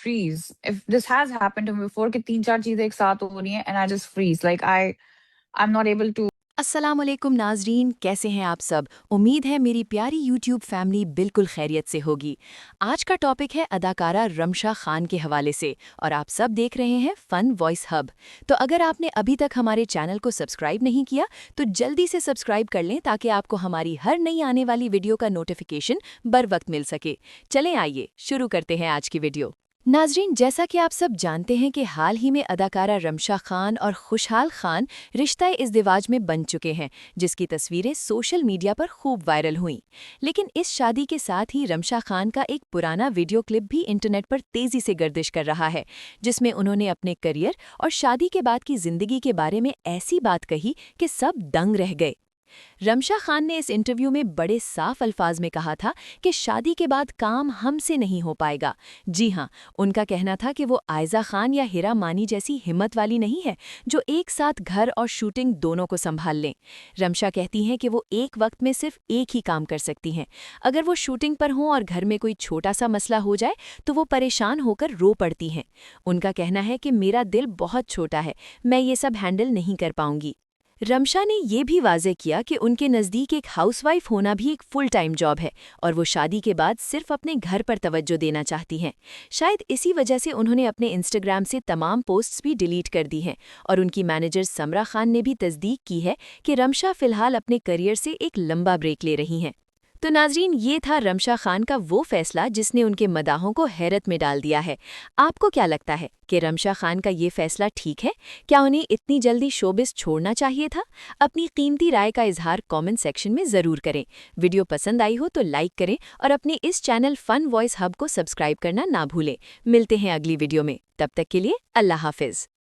freeze. If this has happened to me before कि 3-4 चीज़ें एक साथ हो रही हैं and I just freeze. Like I'm not able to. अस्सलाम वालेकुम नाजरीन, कैसे हैं आप सब। उम्मीद है मेरी प्यारी यूट्यूब फैमिली बिल्कुल खैरियत से होगी। आज का टॉपिक है अदाकारा रमशा खान के हवाले से और आप सब देख रहे हैं फन वॉइस हब। तो अगर आपने अभी तक हमारे चैनल को सब्सक्राइब नहीं किया तो जल्दी से सब्सक्राइब कर लें ताकि आपको हमारी हर नई आने वाली वीडियो का नोटिफिकेशन बर वक्त मिल सके। चलें आइए शुरू करते हैं आज की वीडियो। नाजरीन, जैसा कि आप सब जानते हैं कि हाल ही में अदाकारा रमशा खान और खुशहाल खान रिश्ता इज़्दिवाज में बन चुके हैं, जिसकी तस्वीरें सोशल मीडिया पर खूब वायरल हुईं। लेकिन इस शादी के साथ ही रमशा खान का एक पुराना वीडियो क्लिप भी इंटरनेट पर तेज़ी से गर्दिश कर रहा है, जिसमें उन्होंने अपने करियर और शादी के बाद की ज़िंदगी के बारे में ऐसी बात कही कि सब दंग रह गए। रमशा खान ने इस इंटरव्यू में बड़े साफ अल्फाज में कहा था कि शादी के बाद काम हमसे नहीं हो पाएगा। जी हाँ, उनका कहना था कि वो आयजा खान या हिरा मानी जैसी हिम्मत वाली नहीं है जो एक साथ घर और शूटिंग दोनों को संभाल लें। रमशा कहती हैं कि वो एक वक्त में सिर्फ एक ही काम कर सकती हैं। अगर वो शूटिंग पर हों और घर में कोई छोटा सा मसला हो जाए तो वो परेशान होकर रो पड़ती हैं। उनका कहना है कि मेरा दिल बहुत छोटा है, मैं ये सब हैंडल नहीं कर पाऊंगी। रमशा ने ये भी वाज़ेह किया कि उनके नज़दीक एक हाउसवाइफ होना भी एक फुल टाइम जॉब है और वो शादी के बाद सिर्फ अपने घर पर तवज्जो देना चाहती हैं। शायद इसी वजह से उन्होंने अपने इंस्टाग्राम से तमाम पोस्ट्स भी डिलीट कर दी हैं और उनकी मैनेजर समरा खान ने भी तस्दीक की है कि रमशा फ़िलहाल अपने करियर से एक लंबा ब्रेक ले रही हैं। तो नाजरीन, ये था रमशा खान का वो फैसला जिसने उनके मदाहों को हैरत में डाल दिया है। आपको क्या लगता है कि रमशा खान का ये फैसला ठीक है? क्या उन्हें इतनी जल्दी शोबिस छोड़ना चाहिए था? अपनी कीमती राय का इजहार कमेंट सेक्शन में ज़रूर करें। वीडियो पसंद आई हो तो लाइक करें और अपने इस चैनल फन वॉइस हब को सब्सक्राइब करना ना भूलें। मिलते हैं अगली वीडियो में, तब तक के लिए अल्लाह हाफिज़।